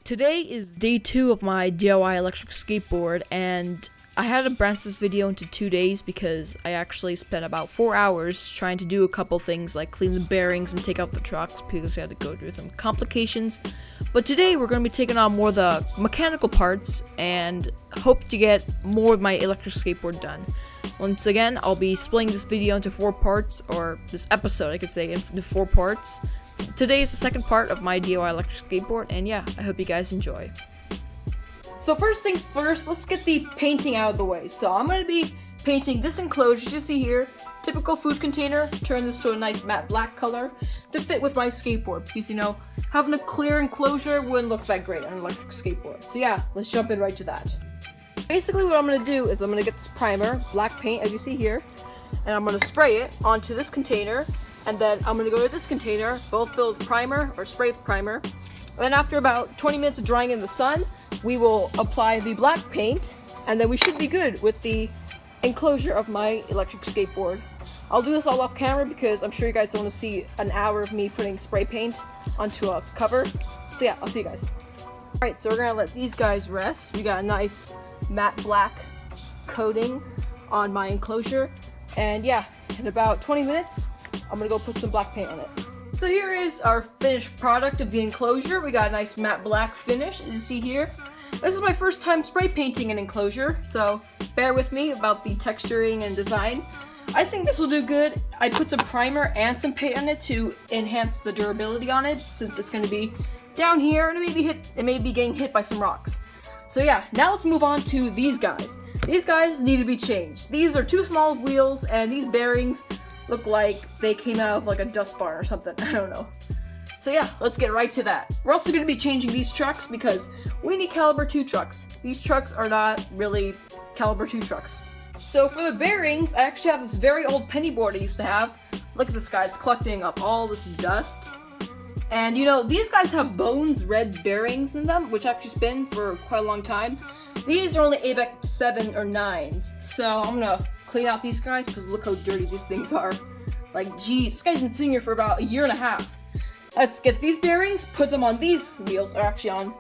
Today is day 2 of my DIY electric skateboard, and I had to branch this video into 2 days because I actually spent about 4 hours trying to do a couple things like clean the bearings and take out the trucks because I had to go through some complications. But today we're going to be taking on more of the mechanical parts and hope to get more of my electric skateboard done. Once again, I'll be splitting this video into 4 parts, or this episode I could say, into 4 parts. Today is the second part of my DIY electric skateboard, and yeah, I hope you guys enjoy. So first things first, let's get the painting out of the way. So I'm going to be painting this enclosure you see here, typical food container, turn this to a nice matte black color to fit with my skateboard, because you know, having a clear enclosure wouldn't look that great on an electric skateboard. So yeah, let's jump in right to that. Basically what I'm going to do is I'm going to get this primer, black paint as you see here, and I'm going to spray it onto this container. And then I'm going to go to this container, both filled with primer, or spray with primer. And then after about 20 minutes of drying in the sun, we will apply the black paint, and then we should be good with the enclosure of my electric skateboard. I'll do this all off camera because I'm sure you guys don't want to see an hour of me putting spray paint onto a cover. So yeah, I'll see you guys. Alright, so we're going to let these guys rest. We got a nice matte black coating on my enclosure. And yeah, in about 20 minutes, I'm gonna go put some black paint on it. So here is our finished product of the enclosure. We got a nice matte black finish, as you see here. This is my first time spray painting an enclosure, so bear with me about the texturing and design. I think this will do good. I put some primer and some paint on it to enhance the durability on it, since it's gonna be down here and it may be getting hit by some rocks. So yeah, now let's move on to these guys. These guys need to be changed. These are too small of wheels, and these bearings look like they came out of like a dust barn or something. I don't know. So yeah, let's get right to that. We're also going to be changing these trucks because we need caliber 2 trucks. These trucks are not really caliber 2 trucks. So for the bearings, I actually have this very old penny board I used to have. Look at this guy, it's collecting up all this dust. And you know, these guys have bones red bearings in them, which actually spin for quite a long time. These are only ABEC 7 or 9s. So I'm gonna clean out these guys because look how dirty these things are. Like, geez, this guy's been sitting here for about a year and a half. Let's get these bearings, put them on these wheels, or actually on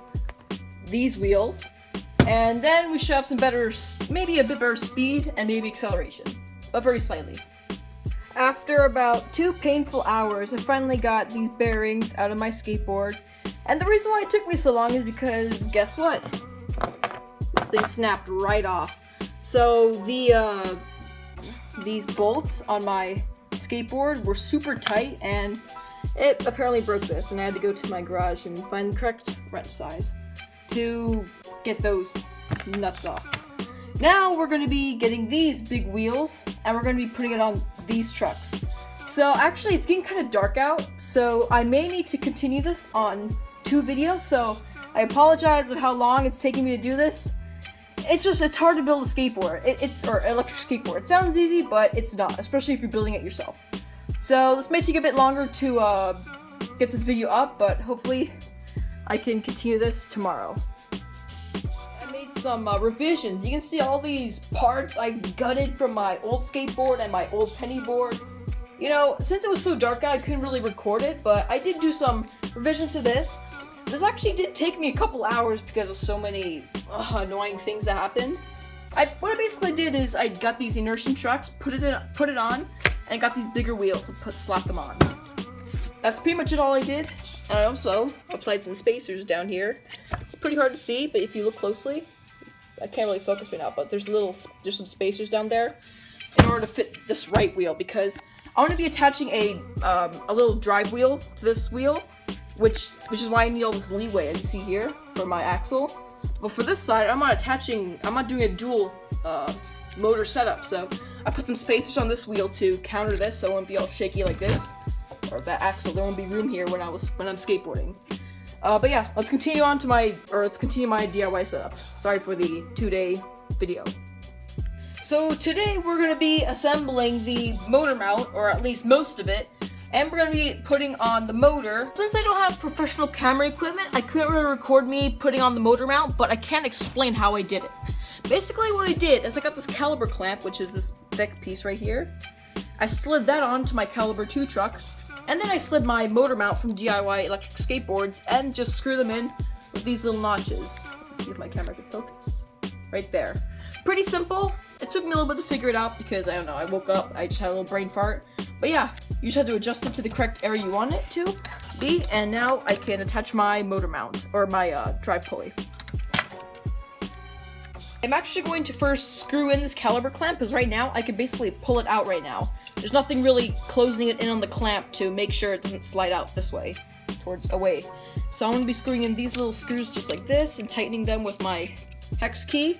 these wheels, and then we should have some better, maybe a bit better speed and maybe acceleration, but very slightly. After about 2 painful hours, I finally got these bearings out of my skateboard, and the reason why it took me so long is because, guess what? This thing snapped right off. So these bolts on my skateboard were super tight, and it apparently broke this, and I had to go to my garage and find the correct wrench size to get those nuts off. Now we're going to be getting these big wheels, and we're going to be putting it on these trucks. So actually it's getting kind of dark out, so I may need to continue this on 2 videos, so I apologize of how long it's taking me to do this. It's hard to build a skateboard, or electric skateboard. It sounds easy, but it's not, especially if you're building it yourself. So this may take a bit longer to get this video up, but hopefully I can continue this tomorrow. I made some revisions. You can see all these parts I gutted from my old skateboard and my old penny board. You know, since it was so dark out, I couldn't really record it, but I did do some revisions to this. This actually did take me a couple hours because of so many annoying things that happened. What I basically did is I got these inertia trucks, put it on, and got these bigger wheels to slap them on. That's pretty much all I did. And I also applied some spacers down here. It's pretty hard to see, but if you look closely, I can't really focus right now, but there's some spacers down there in order to fit this right wheel, because I want to be attaching a little drive wheel to this wheel. Which is why I need all this leeway, as you see here, for my axle. But for this side, I'm not doing a dual motor setup, so I put some spacers on this wheel to counter this, so it won't be all shaky like this, or that axle. There won't be room here when I'm skateboarding. But yeah, let's continue my DIY setup. Sorry for the 2-day video. So today we're gonna be assembling the motor mount, or at least most of it. And we're going to be putting on the motor. Since I don't have professional camera equipment, I couldn't really record me putting on the motor mount, but I can explain how I did it. Basically what I did is I got this caliber clamp, which is this thick piece right here. I slid that onto my caliber 2 truck, and then I slid my motor mount from DIY electric skateboards and just screw them in with these little notches. Let's see if my camera can focus. Right there. Pretty simple. It took me a little bit to figure it out because, I don't know, I woke up, I just had a little brain fart. But yeah, you just have to adjust it to the correct area you want it to be, and now I can attach my motor mount, or my drive pulley. I'm actually going to first screw in this caliper clamp, because right now I can basically pull it out right now. There's nothing really closing it in on the clamp to make sure it doesn't slide out this way, away. So I'm going to be screwing in these little screws just like this, and tightening them with my hex key.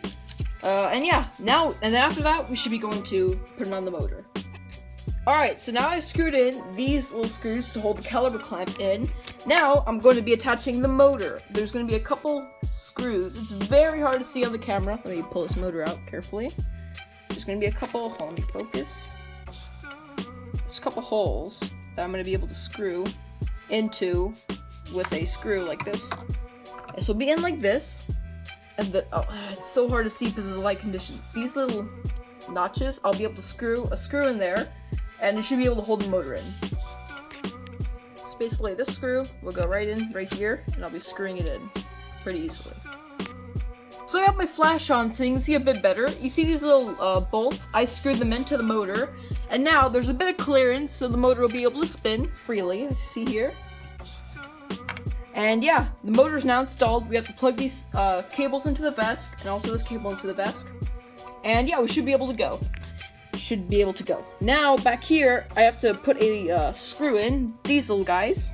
And yeah, and then after that, we should be going to put it on the motor. Alright, so now I screwed in these little screws to hold the caliper clamp in. Now, I'm going to be attaching the motor. There's going to be a couple screws. It's very hard to see on the camera. Let me pull this motor out carefully. There's going to be a couple, hold on, let me focus. There's a couple holes that I'm going to be able to screw into with a screw like this. This will be in like this. And it's so hard to see because of the light conditions. These little notches, I'll be able to screw a screw in there, and it should be able to hold the motor in. So basically this screw will go right in, right here, and I'll be screwing it in pretty easily. So I have my flash on so you can see a bit better. You see these little bolts? I screwed them into the motor, and now there's a bit of clearance so the motor will be able to spin freely, as you see here. And yeah, the motor's now installed. We have to plug these cables into the desk, and also this cable into the desk. And yeah, we should be able to go. Now, back here, I have to put a screw in, these little guys,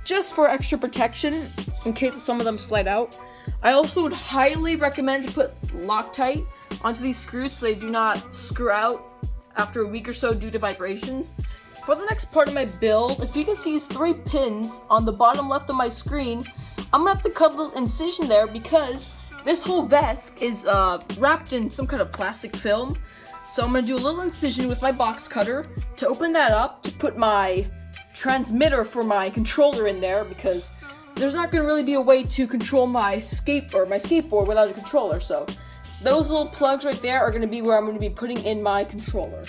just for extra protection, in case some of them slide out. I also would highly recommend to put Loctite onto these screws so they do not screw out after a week or so due to vibrations. For the next part of my build, if you can see these 3 pins on the bottom left of my screen, I'm gonna have to cut a little incision there because this whole vest is wrapped in some kind of plastic film. So I'm gonna do a little incision with my box cutter to open that up to put my transmitter for my controller in there, because there's not gonna really be a way to control my skateboard without a controller. So those little plugs right there are gonna be where I'm gonna be putting in my controller.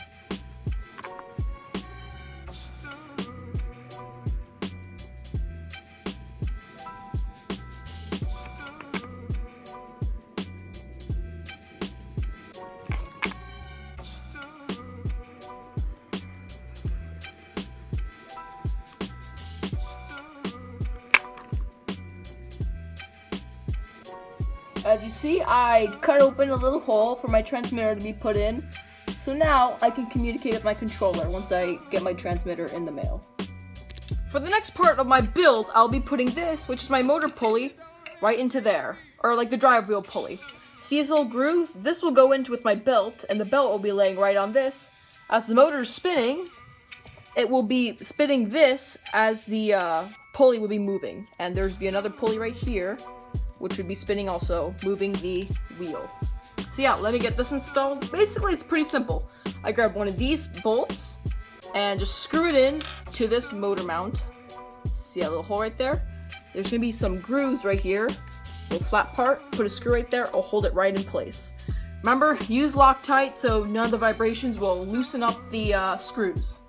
As you see, I cut open a little hole for my transmitter to be put in. So now I can communicate with my controller once I get my transmitter in the mail. For the next part of my build, I'll be putting this, which is my motor pulley, right into there. Or like the drive wheel pulley. See these little grooves? This will go into with my belt, and the belt will be laying right on this. As the motor is spinning, it will be spinning this as the pulley will be moving. And there'll be another pulley right here, which would be spinning also, moving the wheel. So yeah, let me get this installed. Basically, it's pretty simple. I grab one of these bolts and just screw it in to this motor mount. See that little hole right there? There's gonna be some grooves right here, little flat part. Put a screw right there, I'll hold it right in place. Remember, use Loctite so none of the vibrations will loosen up the screws.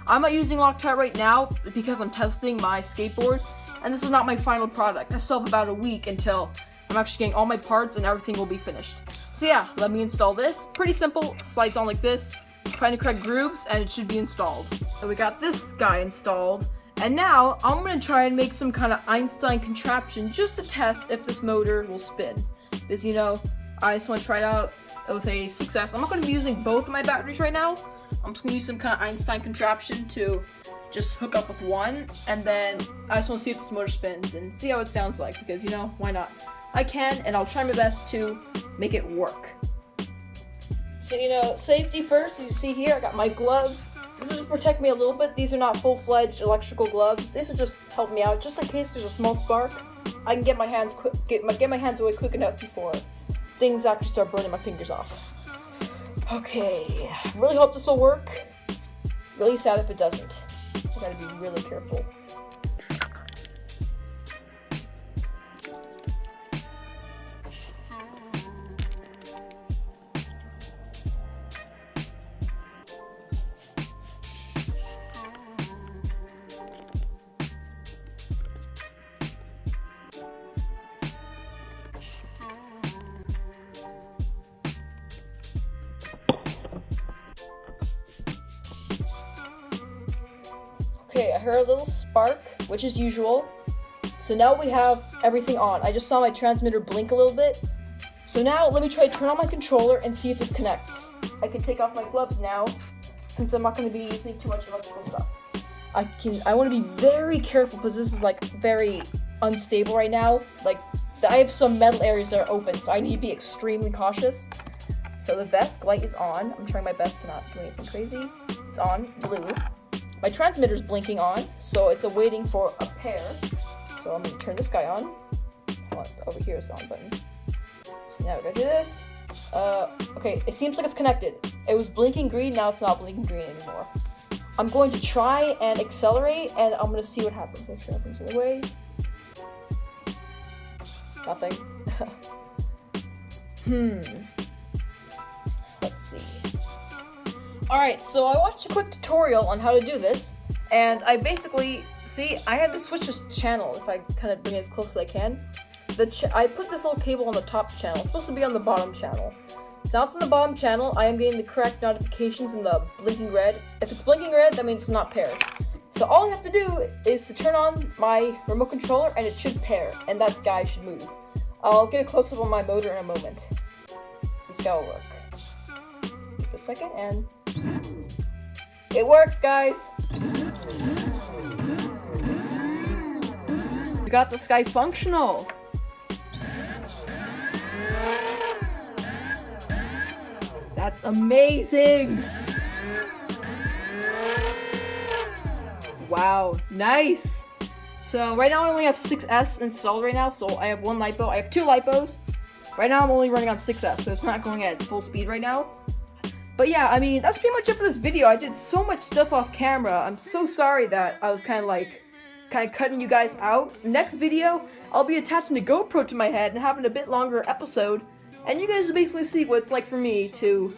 I'm not using Loctite right now because I'm testing my skateboard, and this is not my final product. I still have about a week until I'm actually getting all my parts and everything will be finished. So yeah, let me install this. Pretty simple, slides on like this, trying to correct grooves, and it should be installed. So we got this guy installed, and now I'm gonna try and make some kind of Einstein contraption just to test if this motor will spin. Because you know, I just want to try it out with a success. I'm not gonna be using both of my batteries right now. I'm just gonna use some kind of Einstein contraption to just hook up with one, and then I just want to see if this motor spins and see how it sounds like, because you know, why not? I can, and I'll try my best to make it work. So you know, safety first. As you see here, I got my gloves. This is to protect me a little bit. These are not full-fledged electrical gloves. These will just help me out, just in case there's a small spark. I can get my hands away quick enough before things actually start burning my fingers off. Okay, really hope this will work. Really sad if it doesn't. I gotta be really careful. I heard a little spark, which is usual. So now we have everything on. I just saw my transmitter blink a little bit. So now let me try to turn on my controller and see if this connects. I can take off my gloves now, since I'm not going to be using too much electrical stuff. I want to be very careful because this is like very unstable right now. Like, I have some metal areas that are open, so I need to be extremely cautious. So the vest light is on. I'm trying my best to not do anything crazy. It's on, blue. My transmitter's blinking on, so it's awaiting for a pair. So I'm gonna turn this guy on. Hold on, over here is the on button. So now we're gonna do this. Okay, it seems like it's connected. It was blinking green, now it's not blinking green anymore. I'm going to try and accelerate, and I'm gonna see what happens. Make sure nothing's in the way. Nothing. Let's see. Alright, so I watched a quick tutorial on how to do this, and I basically, see, I had to switch this channel, if I kind of bring it as close as I can. I put this little cable on the top channel. It's supposed to be on the bottom channel. So now it's on the bottom channel, I am getting the correct notifications in the blinking red. If it's blinking red, that means it's not paired. So all I have to do is to turn on my remote controller and it should pair, and that guy should move. I'll get a close-up on my motor in a moment. This guy will work. Wait a second, and it works, guys! We got this guy functional! That's amazing! Wow, nice! So right now I only have 6S installed right now, so I have one lipo. I have 2 lipos. Right now I'm only running on 6S, so it's not going at its full speed right now. But yeah, I mean, that's pretty much it for this video. I did so much stuff off camera. I'm so sorry that I was kind of cutting you guys out. Next video, I'll be attaching the GoPro to my head and having a bit longer episode. And you guys will basically see what it's like for me to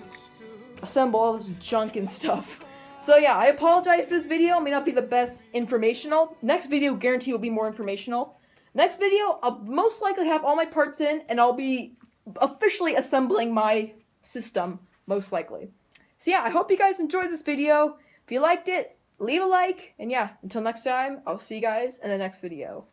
assemble all this junk and stuff. So yeah, I apologize for this video. It may not be the best informational. Next video, guarantee will be more informational. Next video, I'll most likely have all my parts in, and I'll be officially assembling my system, most likely. So yeah, I hope you guys enjoyed this video. If you liked it, leave a like, and yeah, until next time, I'll see you guys in the next video.